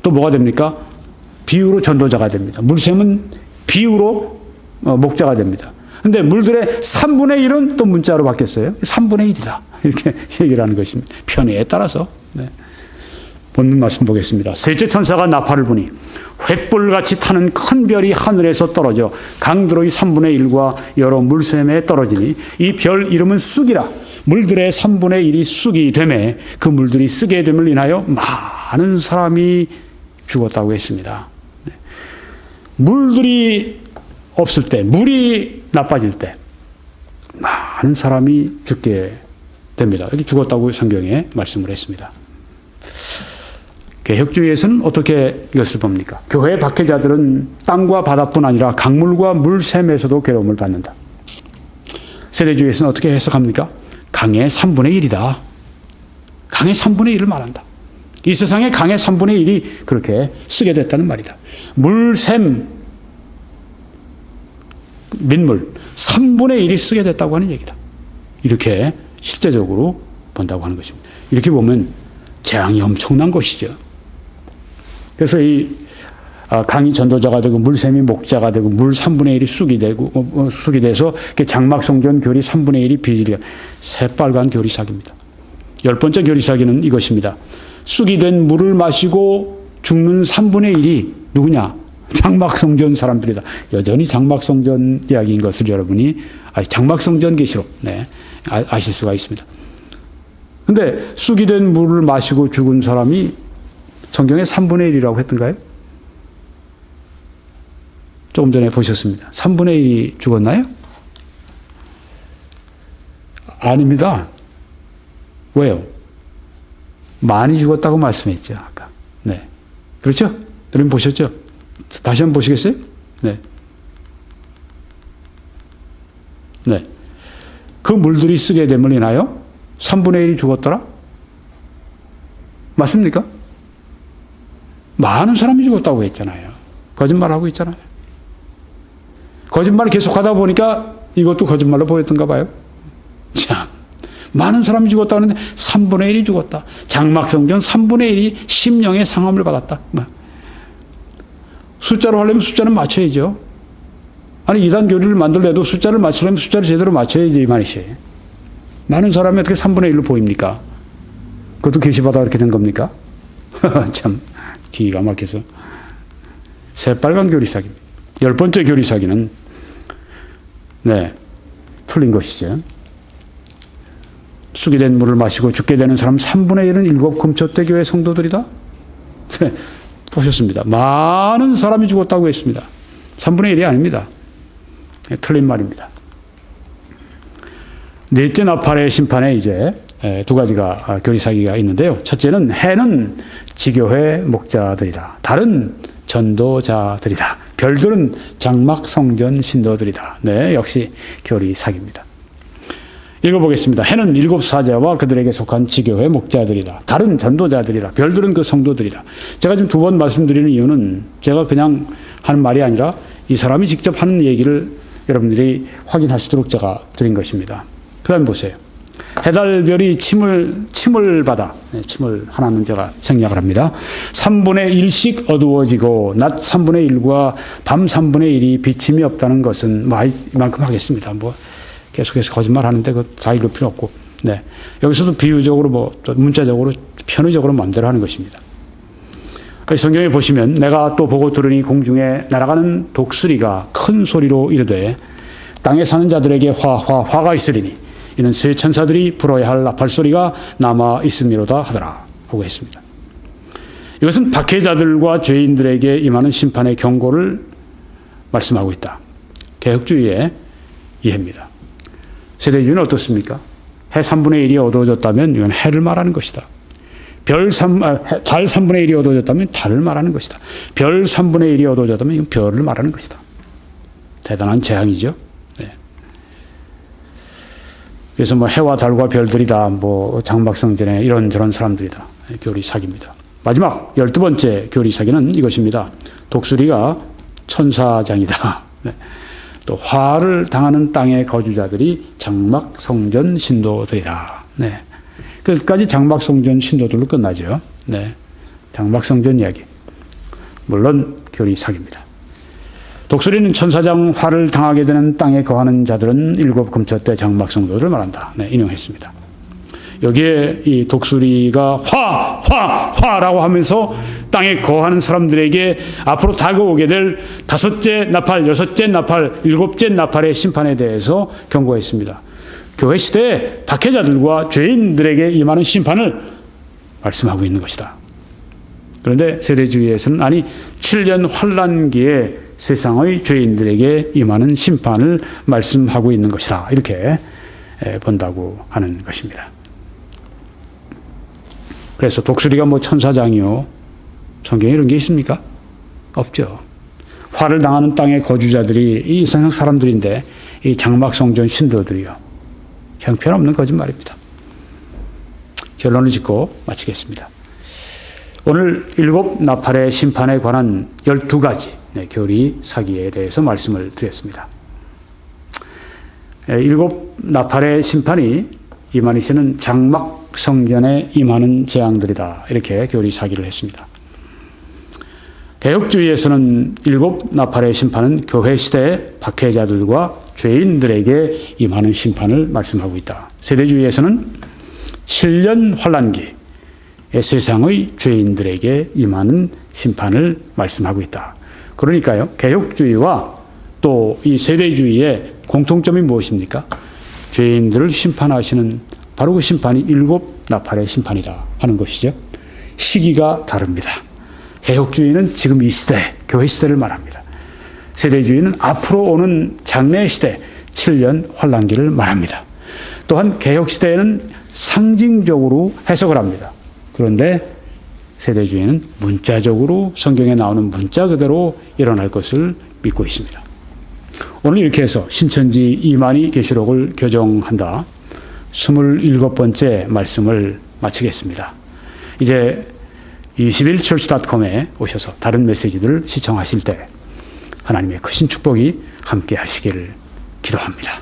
또 뭐가 됩니까? 비유로 전도자가 됩니다. 물샘은 비유로 목자가 됩니다. 근데 물들의 3분의 1은 또 문자로 바뀌었어요. 3분의 1이다. 이렇게 얘기를 하는 것입니다. 편의에 따라서. 네. 본문 말씀 보겠습니다. 셋째 천사가 나팔을 부니 횃불같이 타는 큰 별이 하늘에서 떨어져 강드로의 3분의 1과 여러 물샘에 떨어지니 이 별 이름은 쑥이라. 물들의 3분의 1이 쑥이 되매 그 물들이 쓰게 됨을 인하여 많은 사람이 죽었다고 했습니다. 네. 물들이 없을 때, 물이 나빠질 때 많은 사람이 죽게 됩니다. 이렇게 죽었다고 성경에 말씀을 했습니다. 개혁주의에서는 어떻게 이것을 봅니까? 교회 박해자들은 땅과 바다뿐 아니라 강물과 물샘에서도 괴로움을 받는다. 세대주의에서는 어떻게 해석합니까? 강의 3분의 1이다. 강의 3분의 1을 말한다. 이 세상에 강의 3분의 1이 그렇게 쓰게 됐다는 말이다. 물샘, 민물 3분의 1이 쓰게 됐다고 하는 얘기다. 이렇게 실제적으로 본다고 하는 것입니다. 이렇게 보면 재앙이 엄청난 것이죠. 그래서 이 강이 전도자가 되고 물샘이 목자가 되고 물 3분의 1이 쑥이 되고 쑥이 돼서 장막성전 교리 3분의 1이 비질이가 새빨간 교리사기입니다. 10번째 교리사기는 이것입니다. 쑥이 된 물을 마시고 죽는 3분의 1이 누구냐? 장막성전 사람들이다. 여전히 장막성전 이야기인 것을 여러분이 장막성전 계시록 아실 수가 있습니다. 근데 쑥이 된 물을 마시고 죽은 사람이 성경에 3분의 1이라고 했던가요? 조금 전에 보셨습니다. 3분의 1이 죽었나요? 아닙니다. 왜요? 많이 죽었다고 말씀했죠, 아까. 네. 그렇죠? 여러분 보셨죠? 다시 한번 보시겠어요? 네. 네. 그 물들이 쓰게 됨을 인하여 3분의 1이 죽었더라? 맞습니까? 많은 사람이 죽었다고 했잖아요. 거짓말하고 있잖아요. 거짓말을 계속하다 보니까 이것도 거짓말로 보였던가 봐요. 참, 많은 사람이 죽었다 하는데 3분의 1이 죽었다. 장막성전 3분의 1이 심령의 상함을 받았다. 숫자로 하려면 숫자는 맞춰야죠. 아니 이단 교리를 만들래도 숫자를 맞추려면 숫자를 제대로 맞춰야지 이 말이지. 많은 사람이 어떻게 3분의 1로 보입니까? 그것도 계시받아 이렇게 된 겁니까? 참 기가 막혀서. 새빨간 교리사기입니다. 10번째 교리사기는 틀린 것이죠. 쑥이 된 물을 마시고 죽게 되는 사람 3분의 1은 일곱 금초대 교회 성도들이다. 보셨습니다. 많은 사람이 죽었다고 했습니다. 3분의 1이 아닙니다. 틀린 말입니다. 넷째 나팔의 심판에 이제 두 가지가 교리사기가 있는데요. 첫째는 해는 지교회 목자들이다. 달은 전도자들이다. 별들은 장막 성전 신도들이다. 네, 역시 교리사기입니다. 읽어보겠습니다. 해는 7사제와 그들에게 속한 지교회 목자들이다. 달은 전도자들이라. 별들은 그 성도들이다. 제가 지금 2번 말씀드리는 이유는 제가 그냥 하는 말이 아니라 이 사람이 직접 하는 얘기를 여러분들이 확인하시도록 제가 드린 것입니다. 그 다음에 보세요. 해달별이 침을 받아, 침을 하나는 제가 생략을 합니다. 3분의 1씩 어두워지고 낮 3분의 1과 밤 3분의 1이 비침이 없다는 것은 이만큼 하겠습니다. 계속해서 거짓말 하는데 다 읽을 필요 없고. 네. 여기서도 비유적으로 또 문자적으로 편의적으로 마음대로 하는 것입니다. 성경에 보시면 내가 또 보고 들으니 공중에 날아가는 독수리가 큰 소리로 이르되 땅에 사는 자들에게 화가 있으리니 이는 새 천사들이 불어야 할 나팔 소리가 남아 있음이로다 하더라 하고 했습니다. 이것은 박해자들과 죄인들에게 임하는 심판의 경고를 말씀하고 있다. 개혁주의의 이해입니다. 세대주의는 어떻습니까? 해 3분의 1이 어두워졌다면 이건 해를 말하는 것이다. 달 3분의 1이 어두워졌다면 달을 말하는 것이다. 별 3분의 1이 어두워졌다면 이건 별을 말하는 것이다. 대단한 재앙이죠. 네. 그래서 뭐 해와 달과 별들이다, 뭐 장막성전에 이런저런 사람들이다. 교리 사기입니다. 마지막 12번째 교리 사기는 이것입니다. 독수리가 천사장이다. 네. 또 화를 당하는 땅의 거주자들이 장막성전 신도들이다. 네. 끝까지 장막성전 신도들로 끝나죠. 네. 장막성전 이야기. 물론 교리 사기입니다. 독수리는 천사장 화를 당하게 되는 땅에 거하는 자들은 일곱 금처 때 장막성도를 말한다. 네, 인용했습니다. 여기에 이 독수리가 화라고 하면서 땅에 거하는 사람들에게 앞으로 다가오게 될 다섯째 나팔, 여섯째 나팔, 일곱째 나팔의 심판에 대해서 경고했습니다. 교회 시대에 박해자들과 죄인들에게 임하는 심판을 말씀하고 있는 것이다. 그런데 세대주의에서는 아니 7년 환란기에 세상의 죄인들에게 임하는 심판을 말씀하고 있는 것이다. 이렇게 본다고 하는 것입니다. 그래서 독수리가 뭐 천사장이요. 성경에 이런 게 있습니까? 없죠. 화를 당하는 땅의 거주자들이 이 세상 사람들인데 이 장막성전 신도들이요. 형편없는 거짓말입니다. 결론을 짓고 마치겠습니다. 오늘 일곱 나팔의 심판에 관한 12가지 교리 사기에 대해서 말씀을 드렸습니다. 일곱 나팔의 심판이 임하는 시는 장막성전에 임하는 재앙들이다. 이렇게 교리 사기를 했습니다. 개혁주의에서는 일곱 나팔의 심판은 교회 시대의 박해자들과 죄인들에게 임하는 심판을 말씀하고 있다. 세대주의에서는 7년 환란기 세상의 죄인들에게 임하는 심판을 말씀하고 있다. 그러니까요, 개혁주의와 또 이 세대주의의 공통점이 무엇입니까? 죄인들을 심판하시는 바로 그 심판이 일곱 나팔의 심판이다 하는 것이죠. 시기가 다릅니다. 개혁주의는 지금 이 시대, 교회 시대를 말합니다. 세대주의는 앞으로 오는 장래 시대, 7년 환란기를 말합니다. 또한 개혁시대에는 상징적으로 해석을 합니다. 그런데 세대주의는 문자적으로 성경에 나오는 문자 그대로 일어날 것을 믿고 있습니다. 오늘 이렇게 해서 신천지 이만희 계시록을 교정한다 27번째 말씀을 마치겠습니다. 이제 21church.com에 오셔서 다른 메시지들을 시청하실 때 하나님의 크신 축복이 함께 하시기를 기도합니다.